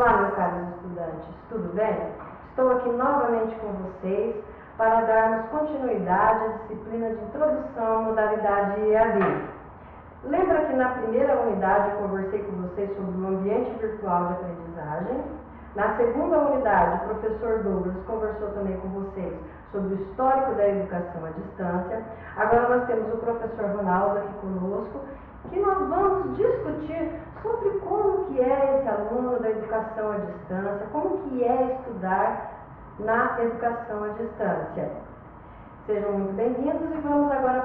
Olá, meus caros estudantes, tudo bem? Estou aqui novamente com vocês para darmos continuidade à disciplina de introdução à modalidade EAD. Lembra que na primeira unidade eu conversei com vocês sobre o ambiente virtual de aprendizagem? Na segunda unidade, o professor Douglas conversou também com vocês sobre o histórico da educação à distância. Agora nós temos o professor Ronaldo aqui conosco, que nós vamos discutir sobre como que é esse aluno da educação à distância, como que é estudar na educação à distância. Sejam muito bem-vindos e vamos agora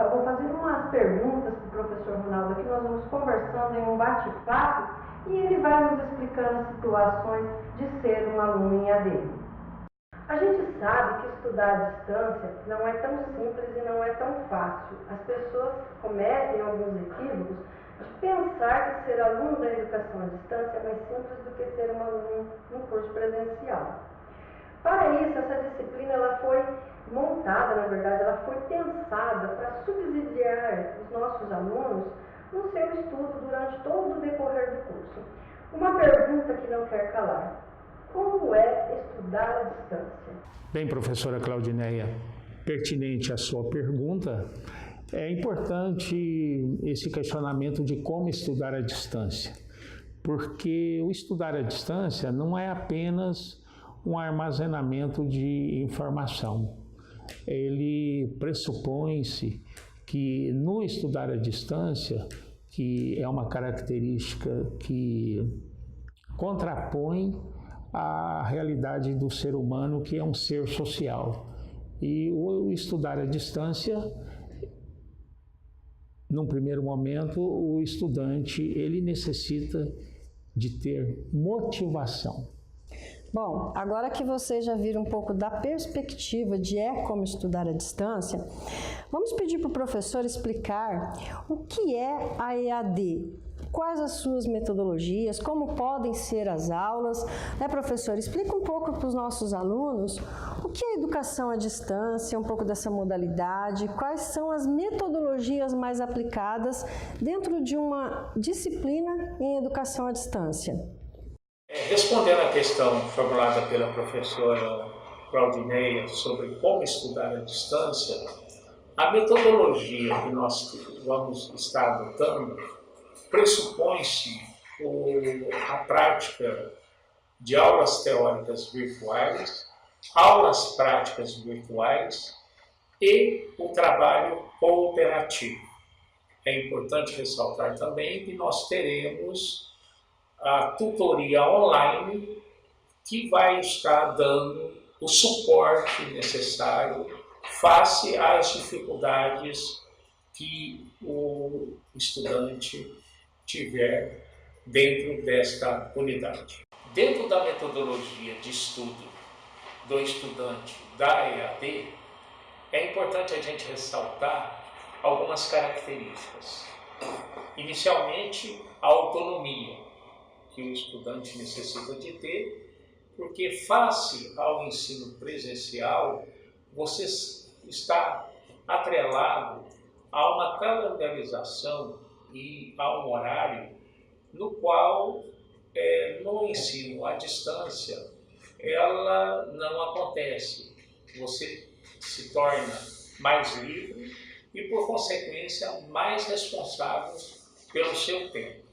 vou fazer umas perguntas para o professor Ronaldo aqui, nós vamos conversando em um bate-papo e ele vai nos explicando as situações de ser um aluno em AD. A gente sabe que estudar à distância não é tão simples e não é tão fácil. As pessoas cometem alguns equívocos de pensar que ser aluno da educação à distância é mais simples do que ser um aluno num curso presencial. Para isso, essa disciplina ela foi montada, na verdade, ela foi pensada para subsidiar os nossos alunos no seu estudo durante todo o decorrer do curso. Uma pergunta que não quer calar: como é estudar à distância? Bem, professora Claudineia, pertinente à sua pergunta, é importante esse questionamento de como estudar à distância, porque o estudar à distância não é apenas um armazenamento de informação. Ele pressupõe-se que no estudar à distância, que é uma característica que contrapõe a realidade do ser humano, que é um ser social. E o estudar à distância, num primeiro momento, o estudante ele necessita de ter motivação. Bom, agora que vocês já viram um pouco da perspectiva de como estudar à distância, vamos pedir para o professor explicar o que é a EAD, quais as suas metodologias, como podem ser as aulas, né, professor? Explica um pouco para os nossos alunos o que é educação à distância, um pouco dessa modalidade, quais são as metodologias mais aplicadas dentro de uma disciplina em educação à distância. Respondendo à questão formulada pela professora Claudineia sobre como estudar à distância, a metodologia que nós vamos estar adotando pressupõe-se a prática de aulas teóricas virtuais, aulas práticas virtuais e o trabalho cooperativo. É importante ressaltar também que nós teremos a tutoria online que vai estar dando o suporte necessário face às dificuldades que o estudante tiver dentro desta unidade. Dentro da metodologia de estudo do estudante da EAD, é importante a gente ressaltar algumas características. Inicialmente, a autonomia que o estudante necessita de ter, porque face ao ensino presencial, você está atrelado a uma calendarização e a um horário no qual, no ensino à distância, ela não acontece. Você se torna mais livre e, por consequência, mais responsável pelo seu tempo.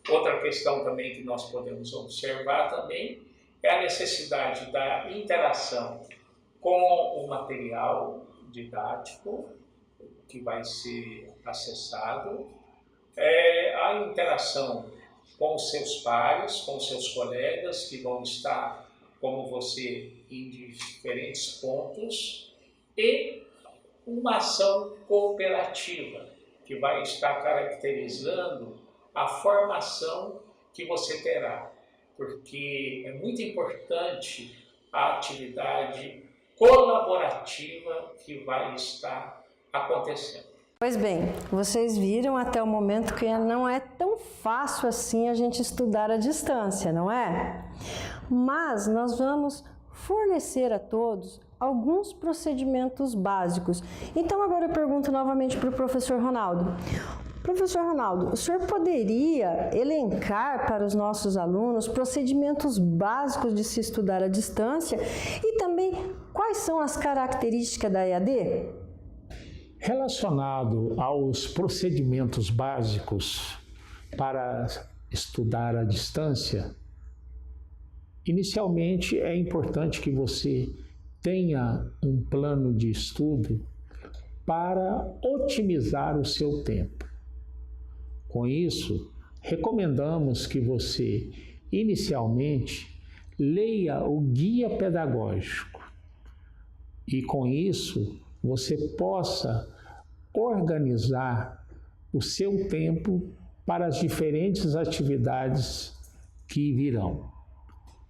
Outra questão também que nós podemos observar também é a necessidade da interação com o material didático que vai ser acessado, a interação com os seus pares, com os seus colegas que vão estar, como você, em diferentes pontos, e uma ação cooperativa que vai estar caracterizando a formação que você terá, porque é muito importante a atividade colaborativa que vai estar acontecendo. Pois bem, vocês viram até o momento que não é tão fácil assim a gente estudar à distância, não é? Mas nós vamos fornecer a todos alguns procedimentos básicos. Então agora eu pergunto novamente para o professor Ronaldo: Professor Ronaldo, o senhor poderia elencar para os nossos alunos procedimentos básicos de se estudar à distância e também quais são as características da EAD? Relacionado aos procedimentos básicos para estudar à distância, inicialmente é importante que você tenha um plano de estudo para otimizar o seu tempo. Com isso, recomendamos que você, inicialmente, leia o guia pedagógico e, com isso, você possa organizar o seu tempo para as diferentes atividades que virão.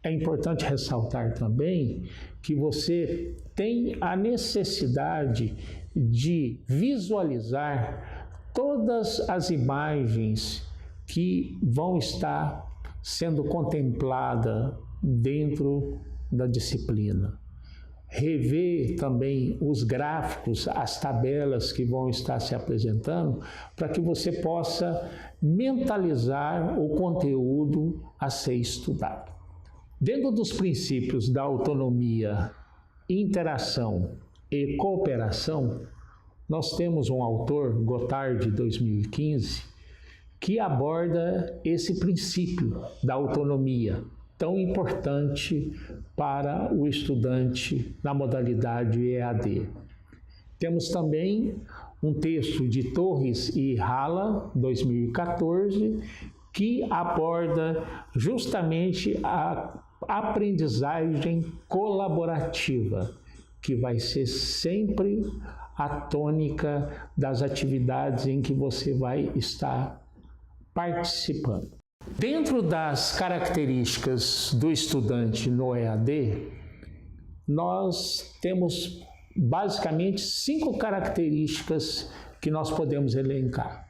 É importante ressaltar também que você tem a necessidade de visualizar todas as imagens que vão estar sendo contempladas dentro da disciplina. Rever também os gráficos, as tabelas que vão estar se apresentando, para que você possa mentalizar o conteúdo a ser estudado. Dentro dos princípios da autonomia, interação e cooperação, nós temos um autor, Gottard, de 2015, que aborda esse princípio da autonomia, tão importante para o estudante na modalidade EAD. Temos também um texto de Torres e Hala, 2014, que aborda justamente a aprendizagem colaborativa, que vai ser sempre a tônica das atividades em que você vai estar participando. Dentro das características do estudante no EAD, nós temos basicamente 5 características que nós podemos elencar.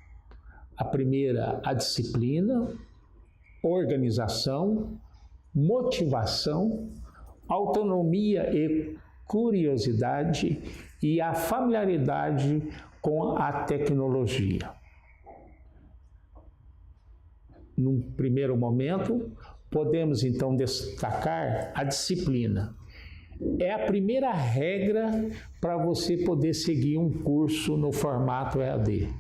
A primeira, a disciplina, organização, motivação, autonomia e curiosidade e a familiaridade com a tecnologia. Num primeiro momento, podemos então destacar a disciplina. É a primeira regra para você poder seguir um curso no formato EAD.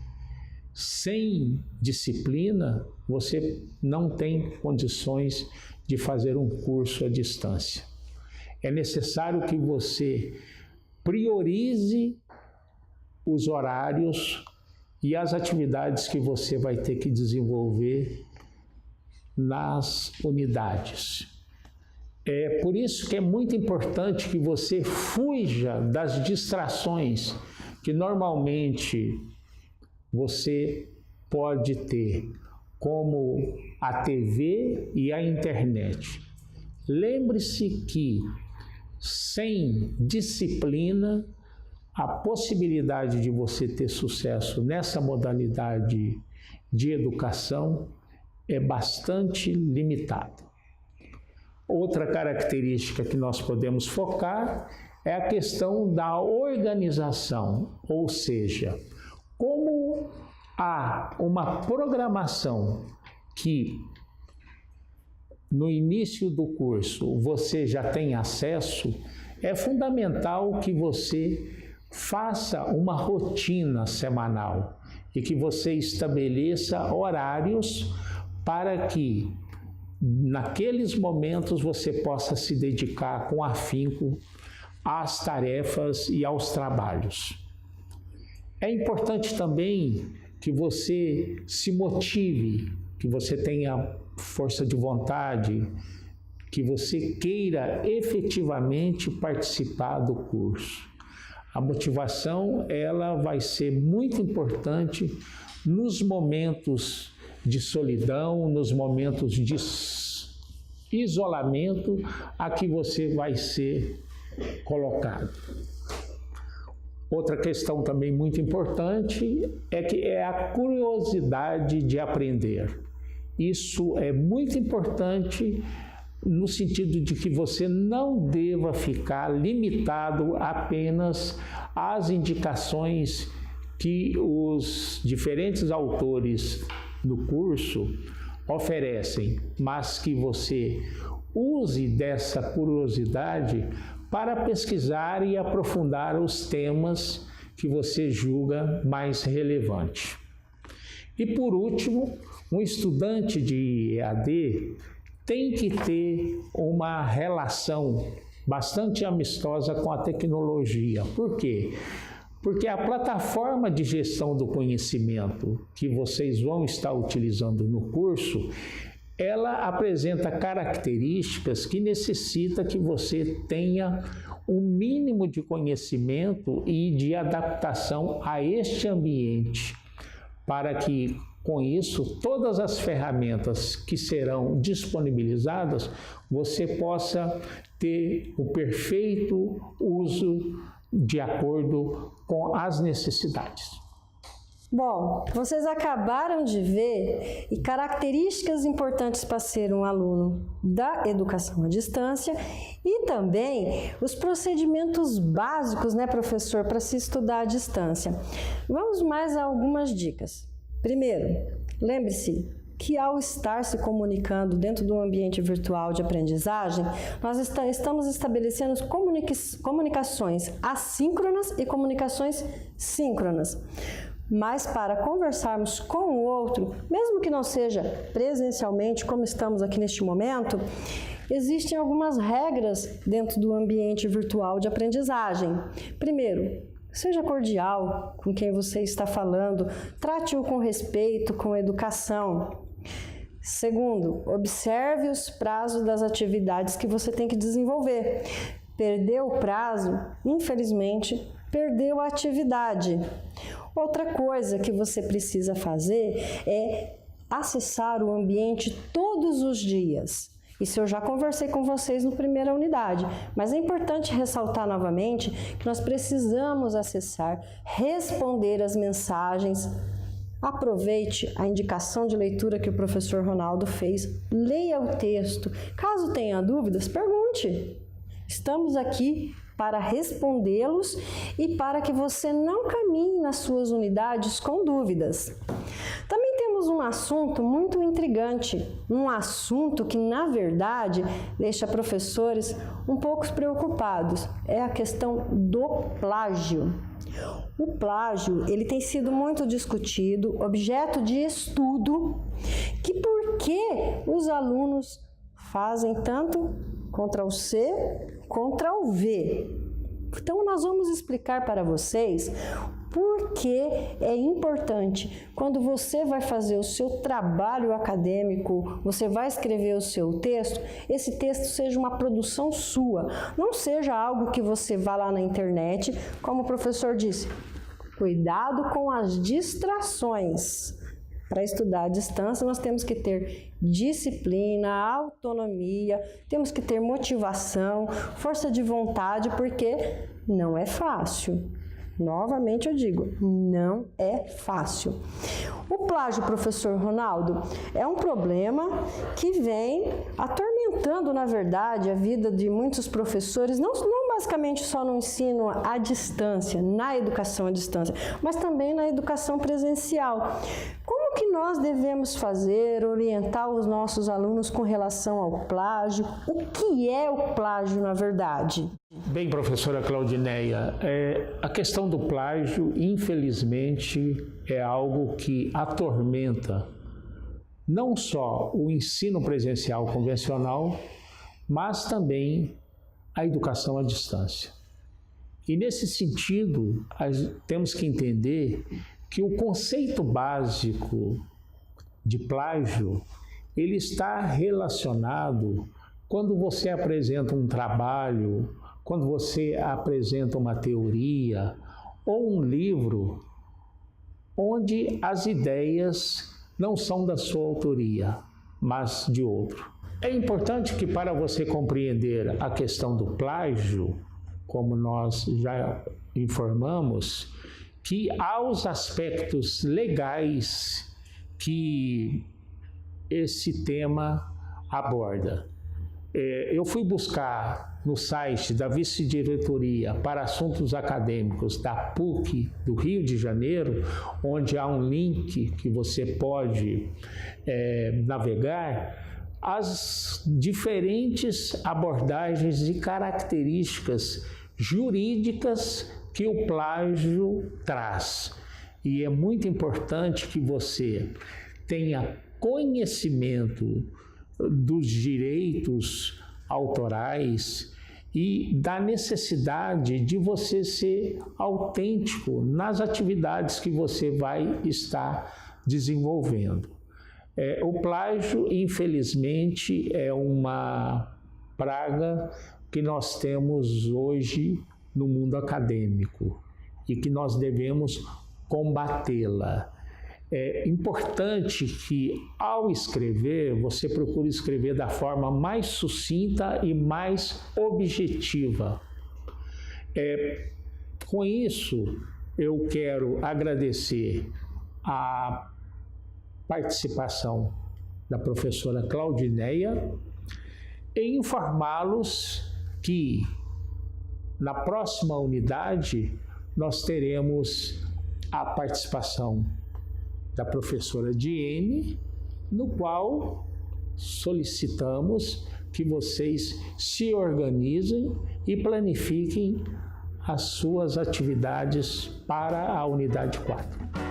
Sem disciplina, você não tem condições de fazer um curso à distância. É necessário que você priorize os horários e as atividades que você vai ter que desenvolver nas unidades. É por isso que é muito importante que você fuja das distrações que normalmente você pode ter, como a TV e a internet. Lembre-se que sem disciplina, a possibilidade de você ter sucesso nessa modalidade de educação é bastante limitada. Outra característica que nós podemos focar é a questão da organização, ou seja, como há uma programação que no início do curso você já tem acesso, é fundamental que você faça uma rotina semanal e que você estabeleça horários para que naqueles momentos você possa se dedicar com afinco às tarefas e aos trabalhos. É importante também que você se motive, que você tenha força de vontade, que você queira efetivamente participar do curso. A motivação, ela vai ser muito importante nos momentos de solidão, nos momentos de isolamento a que você vai ser colocado. Outra questão também muito importante é que é a curiosidade de aprender. Isso é muito importante no sentido de que você não deva ficar limitado apenas às indicações que os diferentes autores no curso oferecem, mas que você use dessa curiosidade para pesquisar e aprofundar os temas que você julga mais relevante. E por último, um estudante de EAD tem que ter uma relação bastante amistosa com a tecnologia. Por quê? Porque a plataforma de gestão do conhecimento que vocês vão estar utilizando no curso, ela apresenta características que necessita que você tenha um mínimo de conhecimento e de adaptação a este ambiente, para que, com isso, todas as ferramentas que serão disponibilizadas, você possa ter o perfeito uso de acordo com as necessidades. Bom, vocês acabaram de ver características importantes para ser um aluno da educação à distância e também os procedimentos básicos, né, professor, para se estudar à distância. Vamos mais a algumas dicas. Primeiro, lembre-se que ao estar se comunicando dentro do ambiente virtual de aprendizagem, nós estamos estabelecendo comunicações assíncronas e comunicações síncronas. Mas para conversarmos com o outro, mesmo que não seja presencialmente, como estamos aqui neste momento, existem algumas regras dentro do ambiente virtual de aprendizagem. Primeiro, seja cordial com quem você está falando, trate-o com respeito, com educação. Segundo, observe os prazos das atividades que você tem que desenvolver. Perdeu o prazo, infelizmente, perdeu a atividade. Outra coisa que você precisa fazer é acessar o ambiente todos os dias. Isso eu já conversei com vocês na primeira unidade, mas é importante ressaltar novamente que nós precisamos acessar, responder as mensagens. Aproveite a indicação de leitura que o professor Ronaldo fez, leia o texto. Caso tenha dúvidas, pergunte. Estamos aqui para respondê-los e para que você não caminhe nas suas unidades com dúvidas. Também temos um assunto muito intrigante, um assunto que, na verdade, deixa professores um pouco preocupados. É a questão do plágio. O plágio, ele tem sido muito discutido, objeto de estudo, que por que os alunos fazem tanto Ctrl+C, Ctrl+V. Então, nós vamos explicar para vocês por que é importante, quando você vai fazer o seu trabalho acadêmico, você vai escrever o seu texto, esse texto seja uma produção sua, não seja algo que você vá lá na internet, como o professor disse, cuidado com as distrações. Para estudar à distância, nós temos que ter disciplina, autonomia, temos que ter motivação, força de vontade, porque não é fácil. Novamente eu digo, não é fácil. O plágio, professor Ronaldo, é um problema que vem atormentando, na verdade, a vida de muitos professores, não basicamente só no ensino à distância, na educação à distância, mas também na educação presencial. Como que nós devemos fazer, orientar os nossos alunos com relação ao plágio? O que é o plágio, na verdade? Bem, professora Claudineia, a questão do plágio, infelizmente, é algo que atormenta não só o ensino presencial convencional, mas também a educação à distância. E nesse sentido, temos que entender que o conceito básico de plágio, ele está relacionado quando você apresenta um trabalho, quando você apresenta uma teoria ou um livro onde as ideias não são da sua autoria, mas de outro. É importante que, para você compreender a questão do plágio, como nós já informamos, que há os aspectos legais que esse tema aborda. Eu fui buscar no site da Vice-Diretoria para Assuntos Acadêmicos da PUC do Rio de Janeiro, onde há um link que você pode navegar, as diferentes abordagens e características jurídicas que o plágio traz. E é muito importante que você tenha conhecimento dos direitos autorais e da necessidade de você ser autêntico nas atividades que você vai estar desenvolvendo. O plágio, infelizmente, é uma praga que nós temos hoje no mundo acadêmico e que nós devemos combatê-la. É importante que, ao escrever, você procure escrever da forma mais sucinta e mais objetiva. Com isso, eu quero agradecer a participação da professora Claudineia e informá-los que, na próxima unidade, nós teremos a participação da professora Diene, no qual solicitamos que vocês se organizem e planifiquem as suas atividades para a unidade 4.